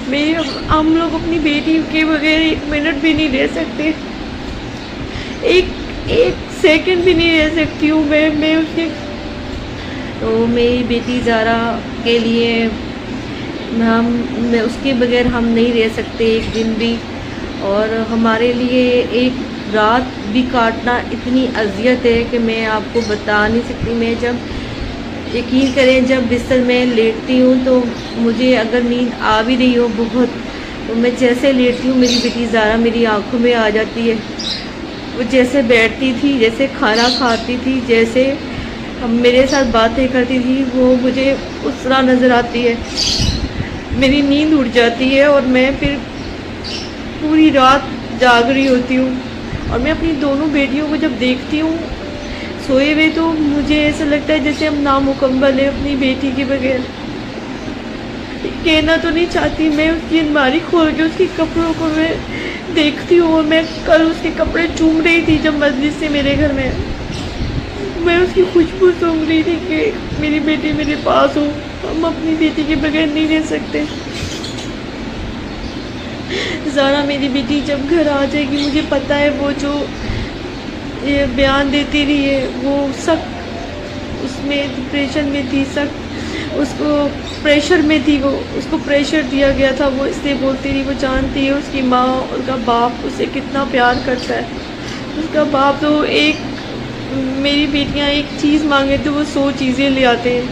ہم لوگ اپنی بیٹی کے بغیر 1 منٹ بھی نہیں رہ سکتے، ایک سیکنڈ بھی نہیں رہ سکتی ہوں میں اس کے۔ تو میری بیٹی زارا کے لیے اس کے بغیر ہم نہیں رہ سکتے ایک دن بھی، اور ہمارے لیے ایک رات بھی کاٹنا اتنی اذیت ہے کہ میں آپ کو بتا نہیں سکتی۔ میں جب یقین کریں جب بستر میں لیٹتی ہوں تو مجھے اگر نیند آ بھی رہی ہو بہت، تو میں جیسے لیٹتی ہوں میری بیٹی زارا میری آنکھوں میں آ جاتی ہے۔ وہ جیسے بیٹھتی تھی، جیسے کھانا کھاتی تھی، جیسے میرے ساتھ باتیں کرتی تھی، وہ مجھے اس طرح نظر آتی ہے۔ میری نیند اڑ جاتی ہے اور میں پھر پوری رات جاگ رہی ہوتی ہوں، اور میں اپنی دونوں بیٹیوں کو جب دیکھتی ہوں سوئے ہوئے تو مجھے ایسا لگتا ہے جیسے ہم نامکمل ہیں اپنی بیٹی کے بغیر۔ کہنا تو نہیں چاہتی، میں اس کی الماری کھول کے اس کے کپڑوں کو میں دیکھتی ہوں، اور میں کل اس کے کپڑے چوم رہی تھی جب مجلس سے میرے گھر میں اس کی خوشبو سونگھ رہی تھی کہ میری بیٹی میرے پاس ہو، ہم اپنی بیٹی کے بغیر نہیں رہ سکتے۔ زارا میری بیٹی جب گھر آ جائے گی، مجھے پتہ ہے وہ جو یہ بیان دیتی رہی ہے وہ سخت اس میں ڈپریشن میں تھی، سخت اس کو پریشر میں تھی، وہ اس کو پریشر دیا گیا تھا، وہ اس لیے بولتی رہی۔ وہ جانتی ہے اس کی ماں، اس کا باپ اسے کتنا پیار کرتا ہے۔ اس کا باپ تو میری بیٹیاں ایک چیز مانگے تو وہ 100 چیزیں لے آتے ہیں۔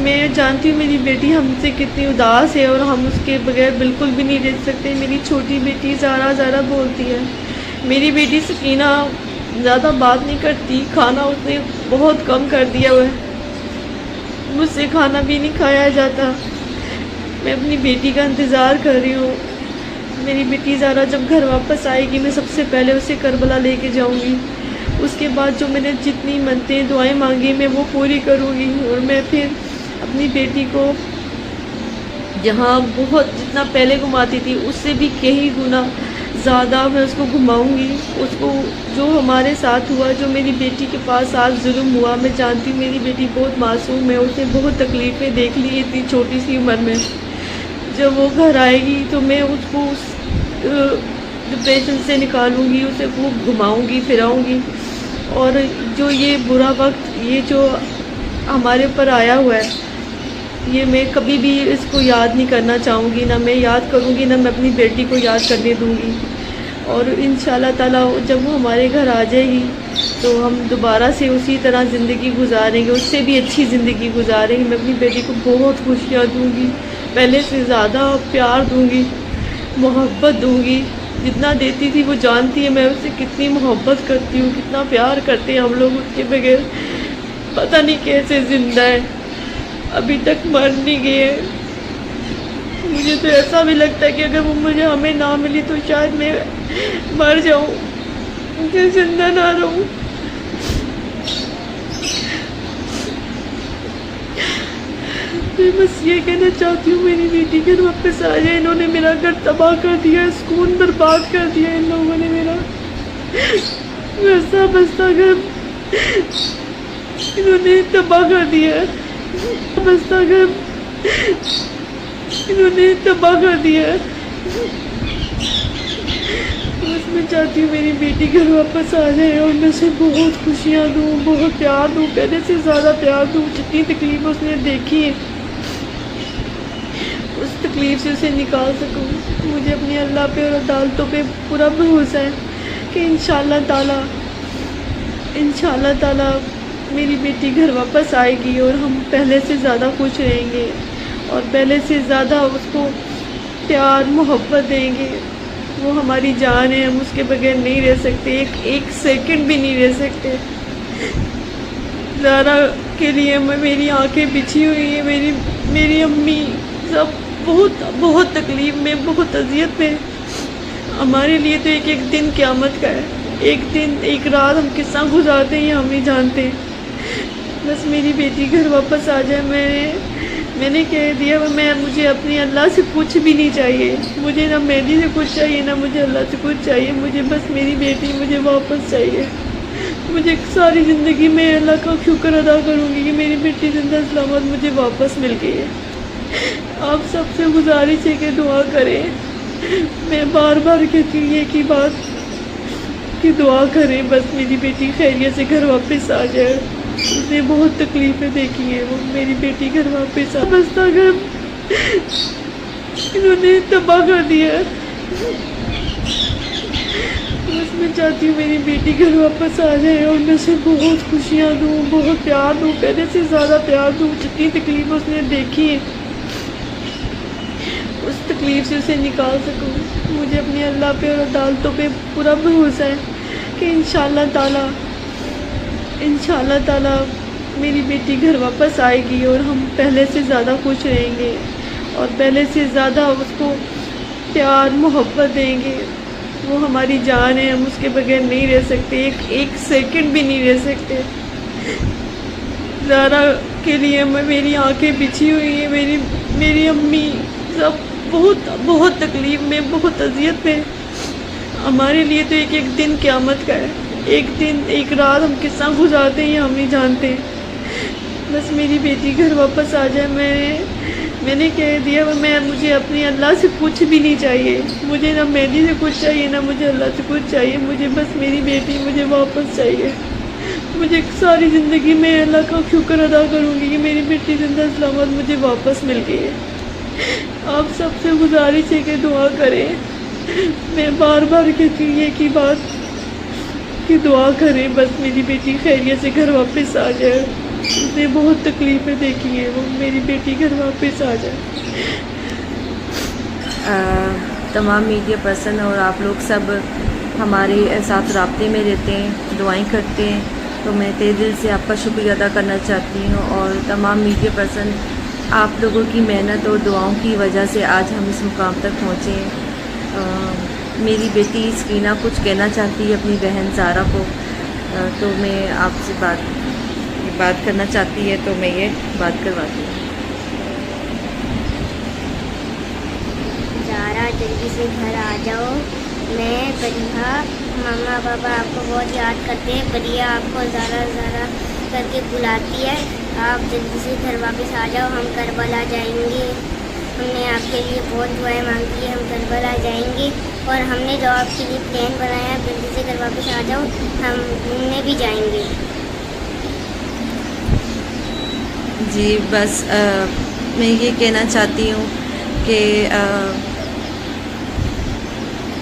میں جانتی ہوں میری بیٹی ہم سے کتنی اداس ہے، اور ہم اس کے بغیر بالکل بھی نہیں رہ سکتے۔ میری چھوٹی بیٹی زارا بولتی ہے۔ میری بیٹی سکینہ زیادہ بات نہیں کرتی، کھانا اس نے بہت کم کر دیا ہوا ہے، مجھ سے کھانا بھی نہیں کھایا جاتا۔ میں اپنی بیٹی کا انتظار کر رہی ہوں۔ میری بیٹی زارا جب گھر واپس آئے گی میں سب سے پہلے اسے کربلا لے کے جاؤں گی، اس کے بعد جو میں نے جتنی منتیں دعائیں مانگی میں وہ پوری کروں گی، اور میں پھر اپنی بیٹی کو جہاں جتنا پہلے گھماتی تھی اس سے بھی کئی گنا زیادہ میں اس کو گھماؤں گی۔ اس کو جو ہمارے ساتھ ہوا، جو میری بیٹی کے پاس آج ظلم ہوا، میں جانتی ہوں میری بیٹی بہت معصوم ہے، اس نے بہت تکلیفیں دیکھ لی اتنی چھوٹی سی عمر میں۔ جب وہ گھر آئے گی تو میں اس کو اس ڈپریشن سے نکالوں گی، اسے خوب گھماؤں گی پھراؤں گی، اور جو یہ برا وقت یہ جو ہمارے اوپر آیا ہوا ہے یہ میں کبھی بھی اس کو یاد نہیں کرنا چاہوں گی، نہ میں یاد کروں گی، نہ میں اپنی بیٹی کو یاد کرنے دوں گی۔ اور انشاءاللہ تعالیٰ جب وہ ہمارے گھر آ جائے گی تو ہم دوبارہ سے اسی طرح زندگی گزاریں گے، اس سے بھی اچھی زندگی گزاریں گے۔ میں اپنی بیٹی کو بہت خوشیاں دوں گی، پہلے سے زیادہ پیار دوں گی، محبت دوں گی، جتنا دیتی تھی وہ جانتی ہے میں اس سے کتنی محبت کرتی ہوں، کتنا پیار کرتے ہیں ہم لوگ اس کے بغیر پتہ نہیں کیسے زندہ ہے، ابھی تک مر نہیں گئے۔ مجھے تو ایسا بھی لگتا ہے کہ اگر وہ مجھے ہمیں نہ ملی تو شاید میں مر جاؤں، مجھے زندہ نہ رہوں۔ میں بس یہ کہنا چاہتی ہوں میری بیٹی گھر واپس آ جائے۔ انہوں نے میرا گھر تباہ کر دیا، سکون برباد کر دیا ان لوگوں نے، میرا رستہ بستہ گھر انہوں نے تباہ کر دیا، بستہ گھر انہوں نے تباہ کر دیا۔ بس میں چاہتی ہوں میری بیٹی گھر واپس آ جائے اور میں اسے بہت خوشیاں دوں، بہت پیار دوں، پہلے سے زیادہ پیار دوں۔ جتنی تکلیف اس نے دیکھی ہے اس تکلیف سے اسے نکال سکوں۔ مجھے اپنی اللہ پہ اور عدالتوں پہ پورا بھروسہ ہے کہ انشاءاللہ تعالی میری بیٹی گھر واپس آئے گی، اور ہم پہلے سے زیادہ خوش رہیں گے، اور پہلے سے زیادہ اس کو پیار محبت دیں گے۔ وہ ہماری جان ہے، ہم اس کے بغیر نہیں رہ سکتے، ایک سیکنڈ بھی نہیں رہ سکتے۔ زارا کے لیے میری آنکھیں بچھی ہوئی ہیں، میری امی سب بہت تکلیف میں، بہت اذیت میں۔ ہمارے لیے تو ایک دن قیامت کا ہے، ایک دن ایک رات ہم کس طرح گزارتے ہیں یہ ہم نہیں جانتے۔ بس میری بیٹی گھر واپس آ جائے۔ میں نے کہہ دیا مجھے اپنی اللہ سے کچھ بھی نہیں چاہیے، مجھے نہ مہدی سے کچھ چاہیے، نہ مجھے اللہ سے کچھ چاہیے، مجھے بس میری بیٹی مجھے واپس چاہیے۔ مجھے ساری زندگی میں اللہ کا شکر ادا کروں گی کہ میری بیٹی زندہ سلامت مجھے واپس مل گئی ہے۔ آپ سب سے گزارش ہے کہ دعا کریں. میں بار بار کہتی ہوں یہ کی بات کہ دعا کریں، بس میری بیٹی خیریت سے گھر واپس آ جائے. اس نے بہت تکلیفیں دیکھی ہیں، وہ میری بیٹی گھر واپس آ بستا گھر انہوں نے تباہ کر دیا. بس میں چاہتی ہوں میری بیٹی گھر واپس آ جائے اور میں اسے بہت خوشیاں دوں، بہت پیار دوں، پہلے سے زیادہ پیار دوں. جتنی تکلیف اس نے دیکھی ہے اس تکلیف سے اسے نکال سکوں. مجھے اپنے اللہ پہ اور عدالتوں پہ پورا بھروسہ ہے کہ انشاءاللہ تعالی میری بیٹی گھر واپس آئے گی اور ہم پہلے سے زیادہ خوش رہیں گے اور پہلے سے زیادہ اس کو پیار محبت دیں گے. وہ ہماری جان ہے، ہم اس کے بغیر نہیں رہ سکتے، ایک سیکنڈ بھی نہیں رہ سکتے. زارا کے لیے میری آنکھیں بچھی ہوئی ہیں، میری امی سب بہت بہت تکلیف میں، بہت اذیت میں. ہمارے لیے تو ایک دن قیامت کا ہے. ایک دن ایک رات ہم کس طرح گزارتے ہیں ہم نہیں جانتے. بس میری بیٹی گھر واپس آ جائے. میں نے کہہ دیا مجھے اپنے اللہ سے کچھ بھی نہیں چاہیے. مجھے نہ مہدی سے کچھ چاہیے، نہ مجھے اللہ سے کچھ چاہیے. مجھے بس میری بیٹی مجھے واپس چاہیے. مجھے ساری زندگی میں اللہ کا شکر ادا کروں گی کہ میری بیٹی زندہ سلامت مجھے واپس مل گئی ہے. آپ سب سے گزارش ہے کہ دعا کریں. میں بار بار کہتی ہوں یہ کی بات کہ دعا کریں، بس میری بیٹی خیریت سے گھر واپس آ جائے. اس نے بہت تکلیفیں دیکھی ہیں، وہ میری بیٹی گھر واپس آ جائے. تمام میڈیا پرسن اور آپ لوگ سب ہمارے ساتھ رابطے میں رہتے ہیں، دعائیں کرتے ہیں، تو میں تہ دل سے آپ کا شکریہ ادا کرنا چاہتی ہوں. اور تمام میڈیا پرسن، آپ لوگوں کی محنت اور دعاؤں کی وجہ سے آج ہم اس مقام تک پہنچے ہیں. میری بیٹی سکینہ کچھ کہنا چاہتی ہے اپنی بہن زارا کو، تو میں آپ سے بات کرنا چاہتی ہے، تو میں یہ بات کرواتی ہوں. زارا جلدی سے گھر آ جاؤ. میں بریہ، ماما پاپا آپ کو بہت یاد کرتے ہیں. بریہ آپ کو زارا کر کے بلاتی ہے. آپ جلدی سے گھر واپس آ جاؤ. ہم کربلا جائیں گے. ہم نے آپ کے لیے بہت دعائیں مانگی ہیں. ہم کربلا جائیں گے اور ہم نے جو آپ کے لیے پلان بنایا ہے، جلدی سے گھر واپس آ جاؤ. ہم گھومنے بھی جائیں گے. جی بس میں یہ کہنا چاہتی ہوں کہ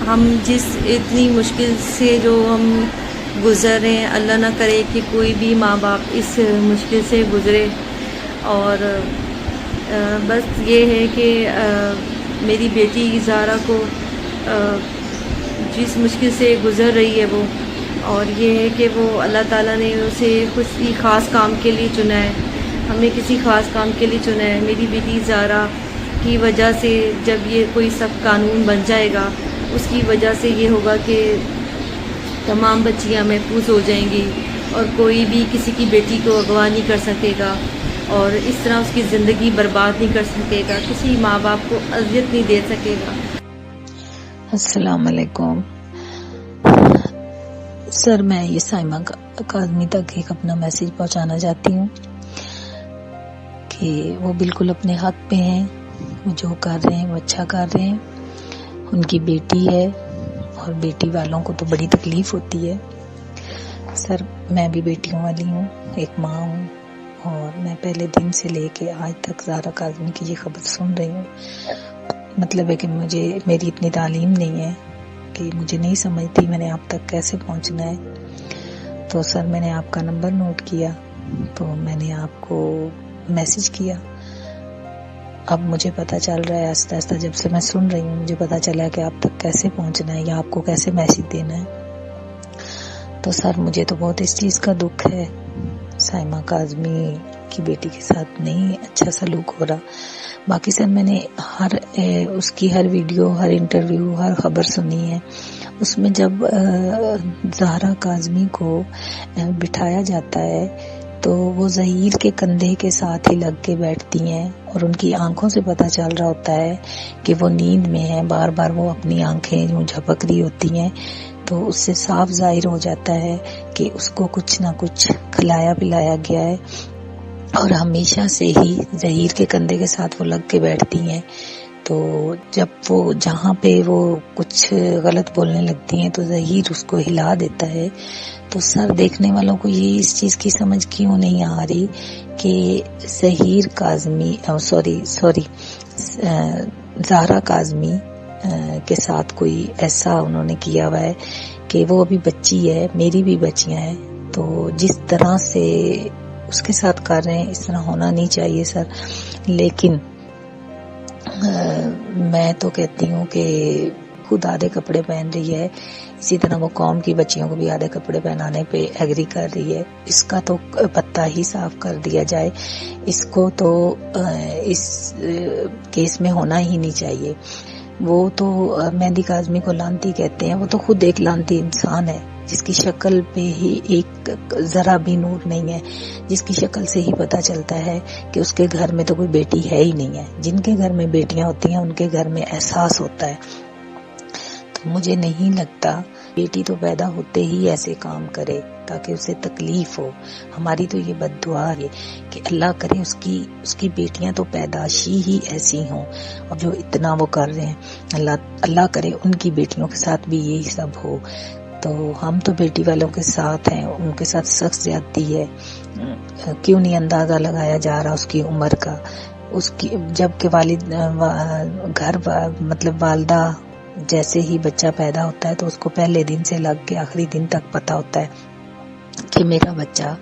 ہم جس اتنی مشکل سے جو ہم گزر رہے ہیں، اللہ نہ کرے کہ کوئی بھی ماں باپ اس مشکل سے گزرے. اور بس یہ ہے کہ میری بیٹی زارا کو جس مشکل سے گزر رہی ہے وہ، اور یہ ہے کہ وہ اللہ تعالیٰ نے اسے کسی خاص کام کے لیے چنا ہے، ہمیں کسی خاص کام کے لیے چنا ہے. میری بیٹی زارا کی وجہ سے جب یہ کوئی سخت قانون بن جائے گا، اس کی وجہ سے یہ ہوگا کہ تمام بچیاں محفوظ ہو جائیں گی اور کوئی بھی کسی کی بیٹی کو اغوا نہیں کر سکے گا اور اس طرح اس کی زندگی برباد نہیں کر سکے گا، کسی ماں باپ کو اذیت نہیں دے سکے گا. السلام علیکم سر. میں یہ سائمہ کاظمی تک ایک اپنا میسیج پہنچانا چاہتی ہوں کہ وہ بالکل اپنے حق پہ ہیں. وہ جو کر رہے ہیں وہ اچھا کر رہے ہیں. ان کی بیٹی ہے اور بیٹی والوں کو تو بڑی تکلیف ہوتی ہے. سر میں بھی بیٹیوں والی ہوں، ایک ماں ہوں، اور میں پہلے دن سے لے کے آج تک زارا کاظمی کی یہ خبر سن رہی ہوں. مطلب ہے کہ میری اتنی تعلیم نہیں ہے کہ مجھے نہیں سمجھتی میں نے آپ تک کیسے پہنچنا ہے. تو سر میں نے آپ کا نمبر نوٹ کیا تو میں نے آپ کو میسج کیا. اب مجھے پتہ چل رہا ہے آہستہ آہستہ، جب سے میں سن رہی ہوں مجھے پتہ چلا ہے کہ آپ تک کیسے پہنچنا ہے یا آپ کو کیسے میسج دینا ہے. تو سر مجھے تو بہت اس چیز کا دکھ ہے. سائمہ کاظمی کی بیٹی کے ساتھ نہیں اچھا سلوک ہو رہا. باقی سر میں نے اس کی ہر ویڈیو، ہر انٹرویو، ہر خبر سنی ہے. اس میں جب زہرا کاظمی کو بٹھایا جاتا ہے تو وہ ظہیر کے کندھے کے ساتھ ہی لگ کے بیٹھتی ہیں اور ان کی آنکھوں سے پتہ چل رہا ہوتا ہے کہ وہ نیند میں ہیں. بار بار وہ اپنی آنکھیں یوں جھپک رہی ہوتی ہیں. تو اس سے صاف ظاہر ہو جاتا ہے کہ اس کو کچھ نہ کچھ کھلایا پلایا گیا ہے. اور ہمیشہ سے ہی ظہیر کے کندھے کے ساتھ وہ لگ کے بیٹھتی ہیں. تو جب وہ جہاں پہ وہ کچھ غلط بولنے لگتی ہیں تو ظہیر اس کو ہلا دیتا ہے. تو سر دیکھنے والوں کو یہ اس چیز کی سمجھ کیوں نہیں آ رہی کہ ظہیر کاظمی زہرا کاظمی کے ساتھ کوئی ایسا انہوں نے کیا ہوا ہے کہ وہ ابھی بچی ہے, میری بھی بچیاں ہیں, تو جس طرح سے اس کے ساتھ کر رہے ہیں اس طرح ہونا نہیں چاہیے سر. لیکن میں تو کہتی ہوں کہ خود آدھے کپڑے پہن رہی ہے, اسی طرح وہ قوم کی بچیوں کو بھی آدھے کپڑے پہنانے پہ ایگری کر رہی ہے. اس کا تو پتہ ہی صاف کر دیا جائے. اس کو تو اس کیس میں ہونا ہی نہیں چاہیے. وہ تو مہندی کاظمی کو لانتی کہتے ہیں, وہ تو خود ایک لانتی انسان ہے جس کی شکل پہ ہی ایک ذرا بھی نور نہیں ہے, جس کی شکل سے ہی پتہ چلتا ہے کہ اس کے گھر میں تو کوئی بیٹی ہے ہی نہیں ہے. جن کے گھر میں بیٹیاں ہوتی ہیں ان کے گھر میں احساس ہوتا ہے. تو مجھے نہیں لگتا بیٹی تو پیدا ہوتے ہی ایسے کام کرے تاکہ اسے تکلیف ہو. ہماری تو یہ بد دعا ہے کہ اللہ کرے اس کی بیٹیاں تو پیدائشی ہی ایسی ہوں, اور جو اتنا وہ کر رہے ہیں اللہ کرے ان کی بیٹیوں کے ساتھ بھی یہی سب ہو. تو ہم تو بیٹی والوں کے ساتھ ہیں, ان کے ساتھ سخت زیادتی ہے. کیوں نہیں اندازہ لگایا جا رہا اس کی عمر کا, اس کی جب کہ والدہ جیسے ہی بچہ پیدا ہوتا ہے تو اس کو پہلے دن سے لگ کے آخری دن تک پتا ہوتا ہے کہ میرا بچہ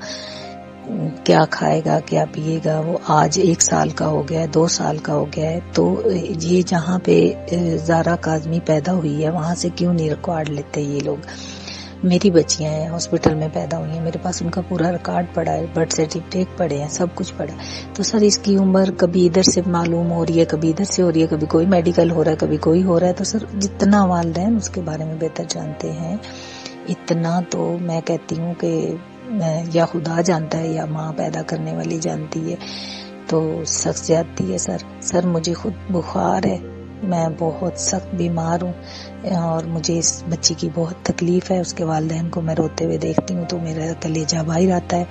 کیا کھائے گا کیا پیے گا. وہ آج 1 سال کا ہو گیا ہے, 2 سال کا ہو گیا ہے, تو یہ جہاں پہ زہرا کاظمی پیدا ہوئی ہے وہاں سے کیوں نہیں ریکارڈ لیتے یہ لوگ. میری بچیاں ہیں ہاسپٹل میں پیدا ہوئی ہیں, میرے پاس ان کا پورا ریکارڈ پڑا ہے, برتھ سرٹیفکیٹ پڑے ہیں, سب کچھ پڑا ہے. تو سر اس کی عمر کبھی ادھر سے معلوم ہو رہی ہے, کبھی ادھر سے ہو رہی ہے, کبھی کوئی میڈیکل ہو رہا ہے, کبھی کوئی ہو رہا ہے. تو سر جتنا والدین اس کے بارے میں بہتر جانتے ہیں اتنا تو میں کہتی ہوں کہ یا خدا جانتا ہے یا ماں پیدا کرنے والی جانتی ہے. تو سخت زیادتی ہے سر مجھے خود بخار ہے, میں بہت سخت بیمار ہوں اور مجھے اس بچی کی بہت تکلیف ہے. اس کے والدین کو میں روتے ہوئے دیکھتی ہوں تو میرا کلیجہ باہر آتا ہے.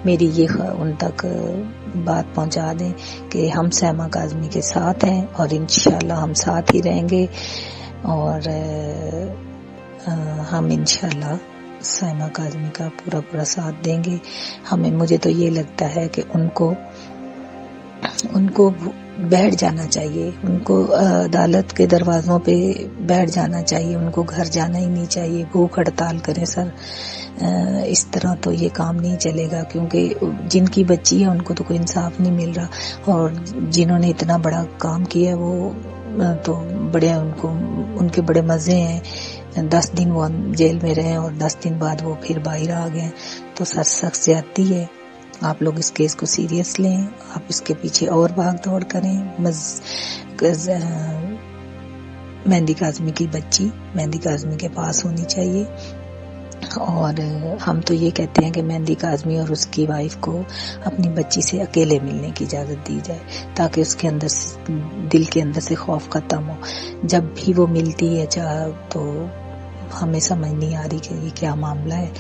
میری یہ ان تک بات پہنچا دیں کہ ہم سائمہ کاظمی کے ساتھ ہیں اور انشاءاللہ ہم ساتھ ہی رہیں گے, اور ہم انشاءاللہ سائمہ کاظمی کا پورا ساتھ دیں گے. مجھے تو یہ لگتا ہے کہ ان کو بیٹھ جانا چاہیے, ان کو عدالت کے دروازوں پہ بیٹھ جانا چاہیے, ان کو گھر جانا ہی نہیں چاہیے. بھوک ہڑتال کریں سر, اس طرح تو یہ کام نہیں چلے گا, کیونکہ جن کی بچی ہے ان کو تو کوئی انصاف نہیں مل رہا, اور جنہوں نے اتنا بڑا کام کیا وہ تو بڑے ان کے بڑے مزے ہیں. 10 دن وہ جیل میں رہے اور 10 دن بعد وہ پھر باہر آ گئے. تو سر سخت زیادتی ہے. آپ لوگ اس کیس کو سیریس لیں, آپ اس کے پیچھے اور بھاگ دوڑ کریں. مہندی کاظمی کی بچی مہندی کاظمی کے پاس ہونی چاہیے, اور ہم تو یہ کہتے ہیں کہ مہندی کاظمی اور اس کی وائف کو اپنی بچی سے اکیلے ملنے کی اجازت دی جائے تاکہ اس کے اندر دل کے اندر سے خوف ختم ہو. جب بھی وہ ملتی ہے تو ہمیں سمجھ نہیں آ رہی کہ یہ کیا معاملہ ہے.